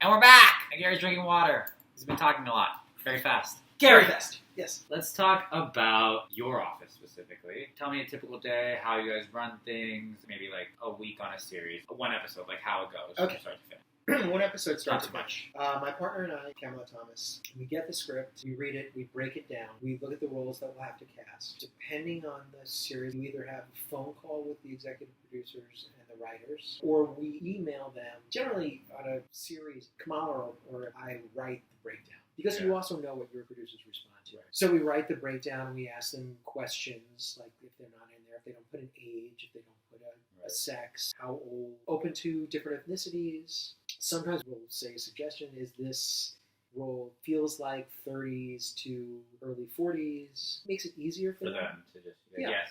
And we're back! And Gary's drinking water. He's been talking a lot. Very fast. Very fast. Yes. Let's talk about your office specifically. Tell me a typical day, how you guys run things, maybe like a week on a series, one episode, like how it goes from start to finish. One episode starts Not too much. My partner and I, Kamala Thomas, we get the script, we read it, we break it down, we look at the roles that we'll have to cast. Depending on the series, we either have a phone call with the executive producers and the writers, or we email them. Generally, on a series, Kamala or I write the breakdown. Because you also know what your producers respond to. Right. So we write the breakdown and we ask them questions, like if they're not in there, if they don't put an age, if they don't put a sex, how old, open to different ethnicities. Sometimes we'll say a suggestion is this role feels like 30s to early 40s. Makes it easier for them To just, yes.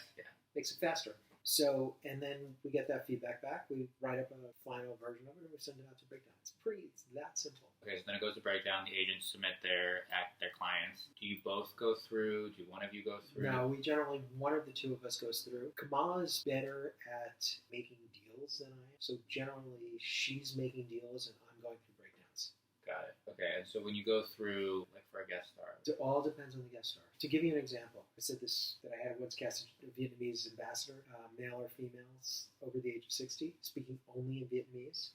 Makes it faster. So, and then we get that feedback back. We write up a final version of it and we send it out to breakdown. It's that simple. Okay, so then it goes to breakdown. The agents submit their clients. Do you both go through? Do one of you go through? No, we generally, one of the two of us goes through. Kamala is better at making deals than I am. So generally, she's making deals and I'm going through breakdowns. Got it. Okay, and so when you go through, like for a guest star? It all depends on the guest star. To give you an example, I said this, that I had once cast a Vietnamese ambassador, male or females, over the age of 60, speaking only in Vietnamese.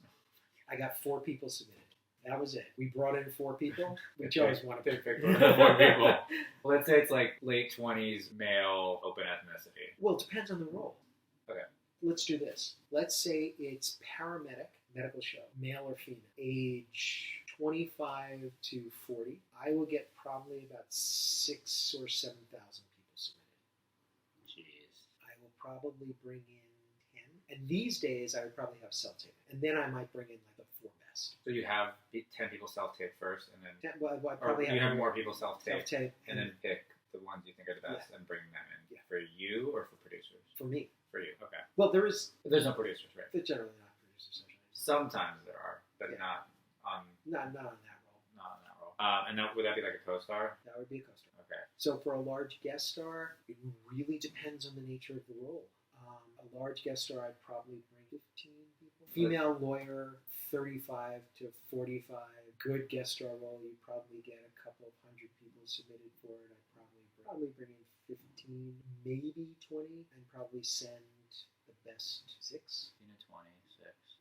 I got 4 people submitted. That was it. We brought in 4 people. We chose one of them. 4 people. Let's say it's like late 20s, male, open ethnicity. Well, it depends on the role. Okay. Let's do this. Let's say it's paramedic, medical show, male or female, age 25 to 40. I will get probably about 6,000 or 7,000 people submitted. Jeez. I will probably bring in 10. And these days, I would probably have self-tape. And then I might bring in like the 4 best. So you have 10 people self-tape first, and then... I probably have more people self-tape, and then pick the ones you think are the best and bring them in. Yeah. For you or for producers? For me. For you, okay. Well, there's no producers, right? They're generally not producers. Sometimes there are, but not on that role. Not on that role. And would that be like a co-star? That would be a co-star. Okay. So for a large guest star, it really depends on the nature of the role. A large guest star, I'd probably bring 15 people. Female lawyer, 35 to 45. Good guest star role, you probably get a couple of hundred people submitted for it. I'd probably bring in 15, maybe 20, and probably send the best 6. 20,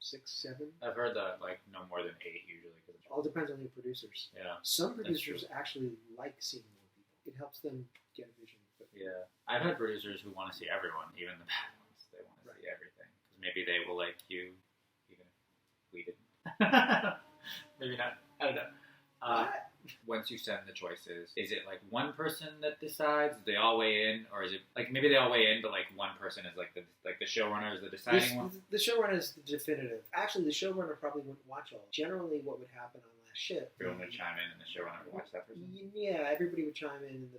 6, 7. I've heard that like no more than 8 usually. All depends on the producers. Yeah. Some producers actually like seeing more people. It helps them get a vision. Yeah. I've had producers who want to see everyone, even the bad ones. They want to see everything. Because maybe they will like you, even if we didn't. Maybe not. I don't know. Once you send the choices, is it like one person that decides? Do they all weigh in, or is it like maybe they all weigh in, but like one person is like the showrunner is the deciding one? The showrunner is the definitive. Actually, the showrunner probably wouldn't watch all. Generally, what would happen on Last Ship? Everyone would chime in, and the showrunner would watch that person. Yeah, everybody would chime in, and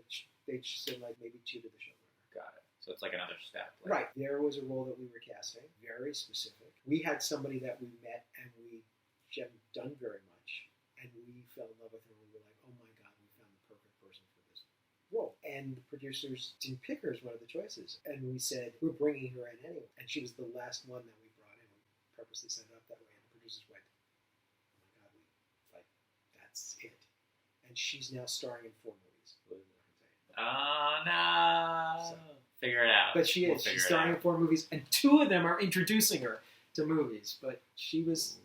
they'd send like maybe 2 to the showrunner. Got it. So it's like another step. Right. There was a role that we were casting, very specific. We had somebody that we met, and she hadn't done very much, and we fell in love with her. We were like, oh my God, we found the perfect person for this role. And the producers didn't pick her as one of the choices. And we said, we're bringing her in anyway. And she was the last one that we brought in. We purposely set it up that way. And the producers went, oh my God, that's it. And she's now starring in 4 movies. Oh, no. So, figure it out. But she is. She's starring in 4 movies. And 2 of them are introducing her to movies. But she was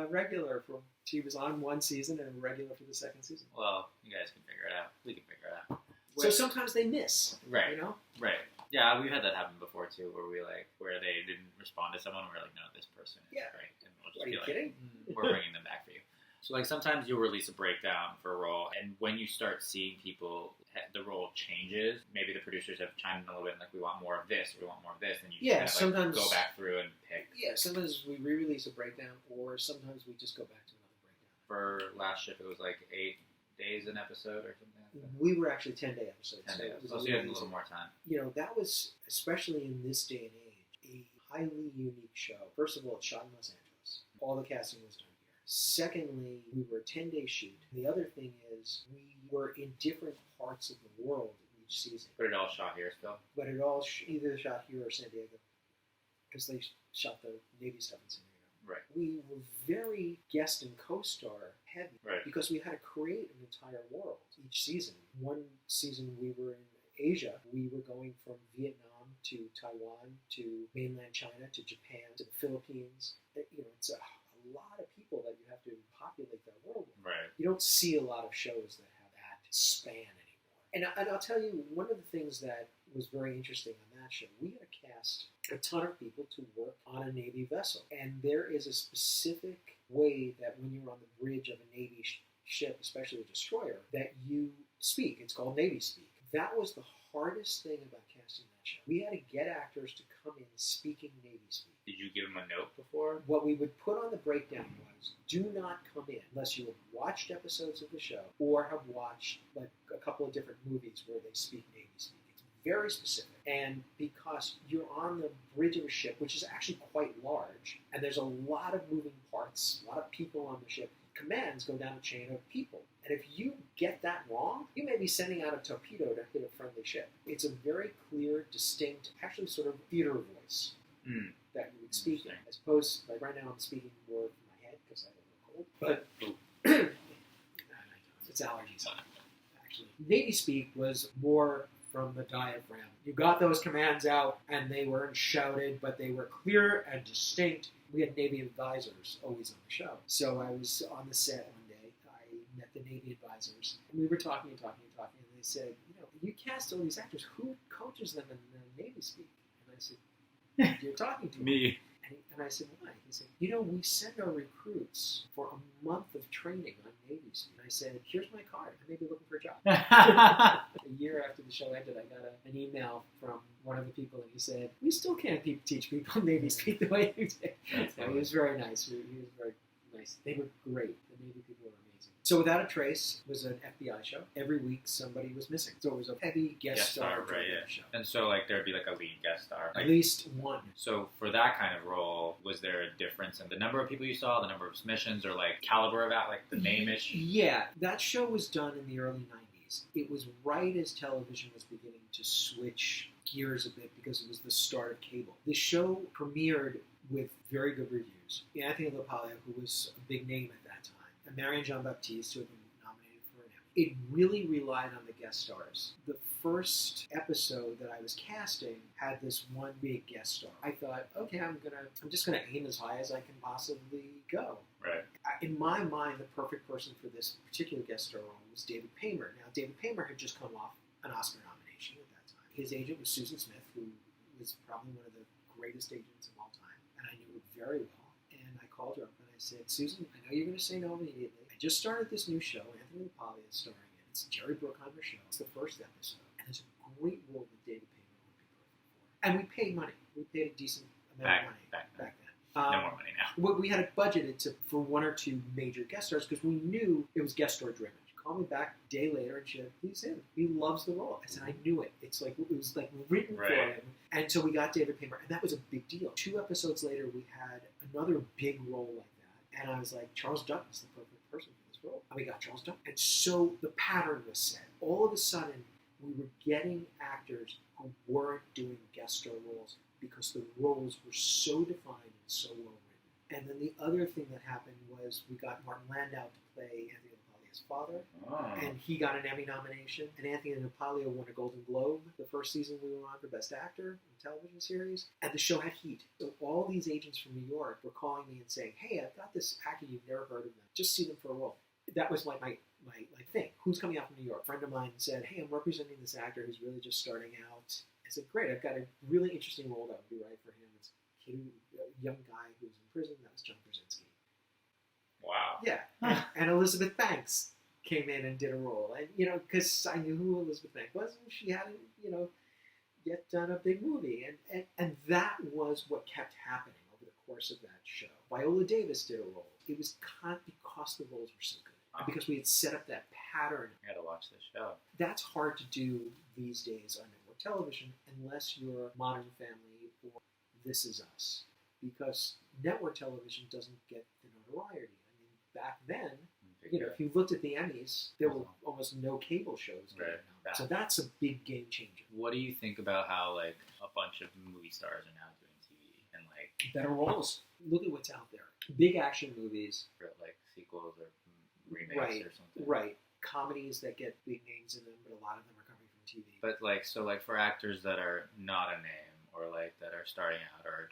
regular she was on 1 season and regular for the 2nd season. Well, you guys can figure it out. We can figure it out. So sometimes they miss. Right. You know? Right. Yeah, we've had that happen before too, where they didn't respond to someone. We're like, no, this person is great, and we'll just Are you kidding? We're bringing them back for you. So like sometimes you'll release a breakdown for a role, and when you start seeing people, the role changes. Maybe the producers have chimed in a little bit, and like we want more of this, or we want more of this, and you sometimes go back through and pick. Yeah, sometimes we re-release a breakdown, or sometimes we just go back to another breakdown. For Last Ship, it was like 8 days an episode or something like that. We were actually 10-day episodes. 10 days. So you had a little more time. You know, that was, especially in this day and age, a highly unique show. First of all, it's shot in Los Angeles. All the casting was done here. Secondly, we were a 10-day shoot. And the other thing is, we were in different parts of the world each season. But it all shot here still? But it all either shot here or San Diego. Because they shot the Navy stuff in San Diego. Right. We were very guest and co-star heavy because we had to create an entire world each season. One season we were in Asia. We were going from Vietnam to Taiwan to mainland China to Japan to the Philippines. It's a lot of people that you have to populate that world with. Right. You don't see a lot of shows that have that span anymore. And I'll tell you, one of the things that was very interesting on that show, we had to cast a ton of people to work on a Navy vessel. And there is a specific way that when you're on the bridge of a Navy ship, especially a destroyer, that you speak. It's called Navy speak. That was the hardest thing about casting that show. We had to get actors to come in speaking Navy speak. Did you give them a note before? What we would put on the breakdown was, do not come in unless you have watched episodes of the show or have watched like a couple of different movies where they speak Navy speak. It's very specific. And because you're on the bridge of a ship, which is actually quite large, and there's a lot of moving parts, a lot of people on the ship, commands go down a chain of people. And if you get that wrong, you may be sending out a torpedo to hit a friendly ship. It's a very clear, distinct, actually sort of theater voice that you would speak in. As opposed, like right now I'm speaking more from my head because I have a cold. But it's allergies, actually. Navy speak was more from the diaphragm. You got those commands out and they weren't shouted, but they were clear and distinct. We had Navy advisors always on the show. So I was on the set one day. I met the Navy advisors. And we were talking and they said, you cast all these actors. Who coaches them in the Navy speak? And I said, you're talking to me. And I said, why? He said, we send our recruits for a month of training on Navy speak. And I said, here's my card. I may be looking for a job. A year after the show ended, I got an email from one of the people, and he said, we still can't teach people Navy speak the way you did. And he was very nice. He was very nice. They were great. The Navy people were amazing. So Without a Trace was an FBI show. Every week somebody was missing. So it was a heavy guest star show. And so there'd be a lead guest star. At least one. So for that kind of role, was there a difference in the number of people you saw, the number of submissions, or caliber of that, the name-ish? Yeah, that show was done in the early 90s. It was right as television was beginning to switch gears a bit because it was the start of cable. The show premiered with very good reviews. Anthony LaPaglia, who was a big name at that time, and Marion Jean-Baptiste, who had been nominated for an Emmy. It really relied on the guest stars. The first episode that I was casting had this one big guest star. I thought, okay, I'm just gonna aim as high as I can possibly go. Right. In my mind, the perfect person for this particular guest star role was David Paymer. Now, David Paymer had just come off an Oscar nomination at that time. His agent was Susan Smith, who was probably one of the greatest agents of all time, and I knew her very well. And I called her up and I said, Susan, I know you're going to say no immediately. I just started this new show. Anthony LaPaglia is starring in it. It's Jerry Bruckheimer's show. It's the first episode. And it's a great role that David Paymer would be perfect for. And we paid money. We paid a decent amount of money back then. No more money now. We had it budgeted for one or two major guest stars because we knew it was guest star driven. She called me back a day later and she said, he's in. He loves the role. I said, I knew it. It was written for him. And so we got David Paymer, and that was a big deal. 2 episodes later, we had another big role like that. And I was like, Charles Dutton's the perfect person for this role. And we got Charles Dutton. And so the pattern was set. All of a sudden, we were getting actors who weren't doing guest star roles because the roles were so defined and so well written. And then the other thing that happened was we got Martin Landau to play Anthony LaPaglia's father, and he got an Emmy nomination. And Anthony LaPaglia won a Golden Globe the first season we were on for Best Actor in a television series. And the show had heat. So all these agents from New York were calling me and saying, hey, I've got this actor, you've never heard of them. Just see them for a role. That was my thing. Who's coming out from New York? A friend of mine said, hey, I'm representing this actor who's really just starting out. I said, great, I've got a really interesting role that would be right for him. It's a young guy who's in prison. That was John Krasinski. Wow. Yeah. And Elizabeth Banks came in and did a role. And, because I knew who Elizabeth Banks was, and she hadn't, yet done a big movie. And that was what kept happening over the course of that show. Viola Davis did a role. It was because the roles were so good. Because we had set up that pattern. I gotta watch this show. That's hard to do these days on network television unless you're Modern Family or This Is Us. Because network television doesn't get the notoriety. I mean, back then, if you looked at the Emmys, there were almost no cable shows going on. So that's a big game changer. What do you think about how a bunch of movie stars are now doing TV and Better roles. Look at what's out there. Big action movies. For, like sequels or remakes Right, or something. right. Comedies that get big names in them, but a lot of them are coming from TV. But like, so like for actors that are not a name, or like that are starting out, or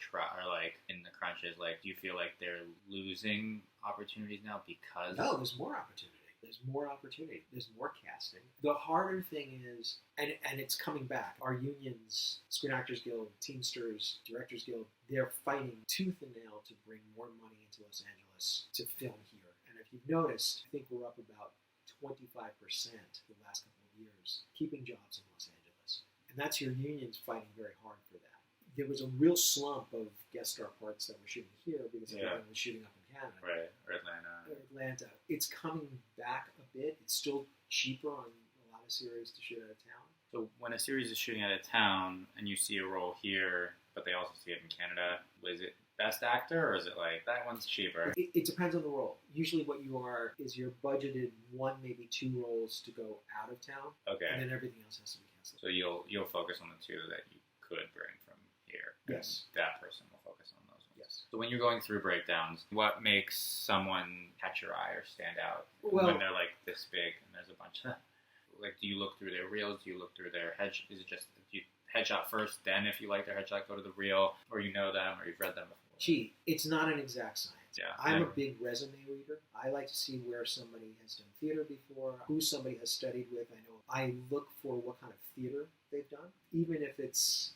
like in the crunches, like, do you feel like they're losing opportunities now because? No, there's more opportunity. There's more opportunity. There's more casting. The harder thing is, and it's coming back. Our unions, Screen Actors Guild, Teamsters, Directors Guild, they're fighting tooth and nail to bring more money into Los Angeles to film here. And if you've noticed, I think we're up about 25% the last couple of years, keeping jobs in Los Angeles. And that's your unions fighting very hard for that. There was a real slump of guest star parts that were shooting here because everything was shooting up in Canada. Right, or Atlanta. Atlanta. It's coming back a bit. It's still cheaper on a lot of series to shoot out of town. So when a series is shooting out of town and you see a role here, but they also see it in Canada, is it best actor, or is it like, that one's cheaper? It depends on the role. Usually what you are is you're budgeted 1, maybe 2 roles to go out of town. Okay. And then everything else has to be canceled. So you'll focus on the 2 that you could bring from here. Yes. And that person will focus on those ones. Yes. So when you're going through breakdowns, what makes someone catch your eye or stand out Well, when they're like this big and there's a bunch of, like, do you look through their reels? Do you look through their is it just, do you headshot first, then if you like their headshot, go to the reel, or you know them, or you've read them before? gee, it's not an exact science. Yeah. I'm a big resume reader. I like to see where somebody has done theater before, who somebody has studied with. I look for what kind of theater they've done, even if it's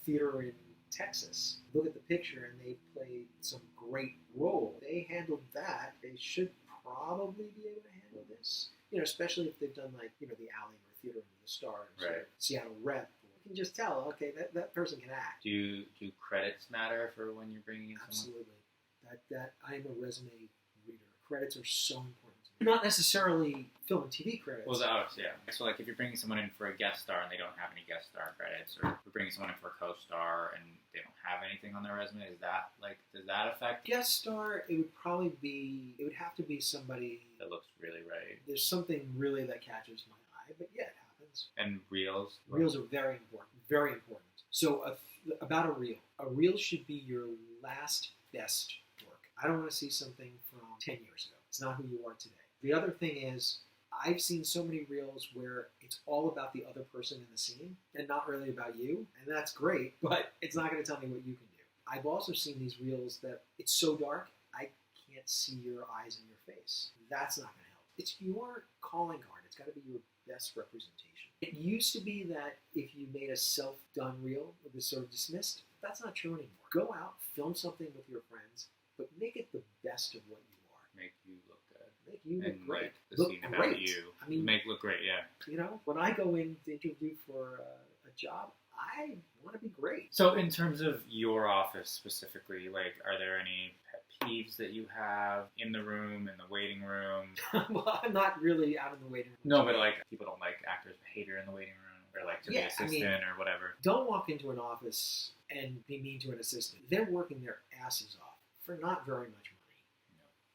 theater in Texas. Look at the picture and they played some great role. They handled that. They should probably be able to handle this. Especially if they've done like, the Alley or Theater Under the Stars, Right. or Seattle Rep. You can just tell, okay, that person can act. Do credits matter for when you're bringing in someone? Absolutely. That I'm a resume reader. Credits are so important. Not necessarily film and TV credits. Well, yeah. So, like, if you're bringing someone in for a guest star and they don't have any guest star credits, or you're bringing someone in for a co-star and they don't have anything on their resume, does that affect? Guest star, it would have to be somebody That looks really right. There's something really that catches my eye, but yeah, it happens. And reels? Reels are very important. Very important. So, about a reel should be your last best work. I don't want to see something from 10 years ago. It's not who you are today. The other thing is, I've seen so many reels where it's all about the other person in the scene and not really about you, and that's great, but it's not going to tell me what you can do. I've also seen these reels that it's so dark, I can't see your eyes and your face. That's not going to help. It's your calling card. It's got to be your best representation. It used to be that if you made a self-done reel, it was sort of dismissed. That's not true anymore. Go out, film something with your friends, but make it the best of what you are. Make you look good. Make you look and great. Like the Look scene great. about you. I mean, make look great, yeah. when I go in to interview for a job, I want to be great. So in terms of your office specifically, like, are there any pet peeves that you have in the room, in the waiting room? Well, I'm not really out in the waiting room. No, but like, people don't like actors' behavior in the waiting room, or like to the Yeah, assistant or whatever. Don't walk into an office and be mean to an assistant. They're working their asses off for not very much money.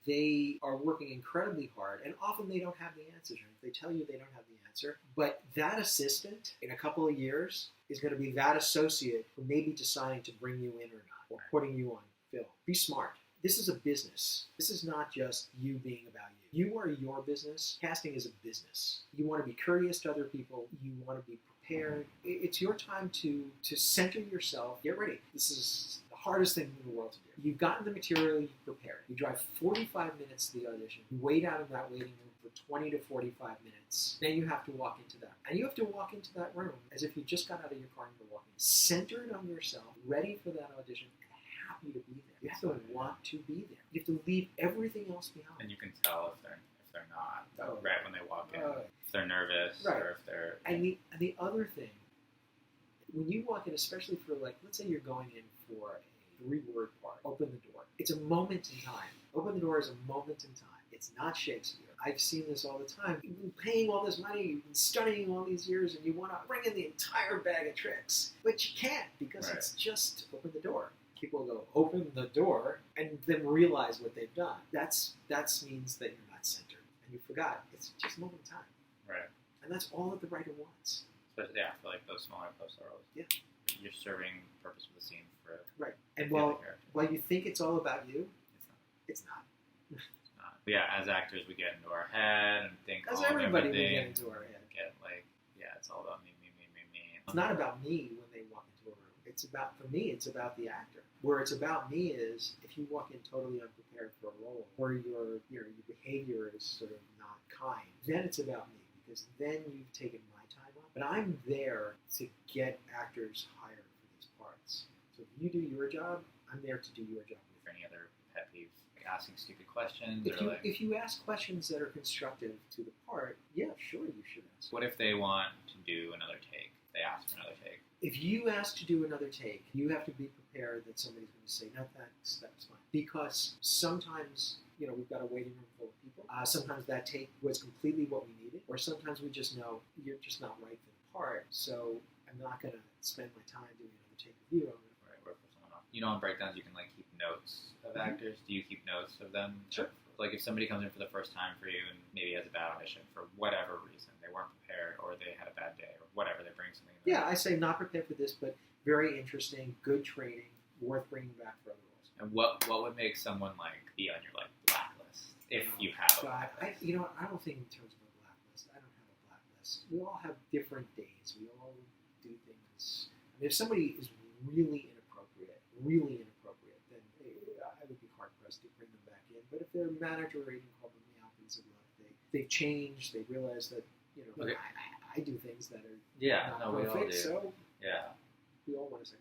They are working incredibly hard, and often they don't have the answers. Or if they tell you they don't have the answer, but that assistant in a couple of years is going to be that associate who may be deciding to bring you in or not, or putting you on film. Be smart. This is a business. This is not just you being about you. You are your business. Casting is a business. You want to be courteous to other people. You want to be prepared. It's your time to center yourself. Get ready. This is the hardest thing in the world to do. You've gotten the material, you've prepared. You drive 45 minutes to the audition. You wait out in that waiting room for 20 to 45 minutes. Then you have to walk into that. And you have to walk into that room as if you just got out of your car and you're walking. Centered on yourself, ready for that audition, and happy to be there. You have to want to be there. You have to leave everything else behind. And you can tell if they're not, Oh. right when they walk in. Oh. If they're nervous, Right. or if they're... And the other thing, when you walk in, especially for, like, let's say you're going in for a 3-word part, open the door. It's a moment in time. Open the door is a moment in time. It's not Shakespeare. I've seen this all the time. You've been paying all this money, you've been studying all these years, and you want to bring in the entire bag of tricks. But you can't, because Right. it's just open the door. People go, open the door, and then realize what they've done. That means that you're not centered. And you forgot. It's just a moment in time. Right. And that's all that the writer wants. But yeah, I feel like those smaller posts are always... Yeah. you're serving the purpose of the scene for Right. And the other while character. you think it's all about you, It's not. it's not. It's not. But yeah, as actors, we get into our head and think As all of everybody everything. will get into our head. Get it's all about me. It's not about me when they walk into a room. It's about, for me, it's about the actor. Where it's about me is if you walk in totally unprepared for a role, or your behavior is sort of not kind, then it's about me because then you've taken my time off. But I'm there to get actors hired for these parts. So if you do your job, I'm there to do your job. For any other pet peeves, like asking stupid questions, If you ask questions that are constructive to the part, yeah, sure, you should ask. what if they want to do another take? They ask for another take. If you ask to do another take, you have to be prepared that somebody's going to say, no, thanks, that's fine. Because sometimes, we've got a waiting room full of people. Sometimes that take was completely what we needed. Or sometimes we just know you're just not right for the part. So I'm not going to spend my time doing another take with you. I'm going to Right, work with someone else. On breakdowns, you can keep notes of actors. Do you keep notes of them? Sure. Like if somebody comes in for the first time for you and maybe has a bad audition for whatever reason, they weren't prepared or they had a bad day or whatever, they bring something. Yeah, I say not prepared for this, but very interesting, good training, worth bringing back for other roles. And what would make someone be on your blacklist if you have a God, blacklist? I don't think in terms of a blacklist. I don't have a blacklist. We all have different days. We all do things. I mean, if somebody is really inappropriate, then I would be hard pressed to bring them back in. But if their manager rating called them out because of love, they've changed. They realize that Okay. I do things that are Yeah, not no, we all perfect. do. So Yeah. we all want to say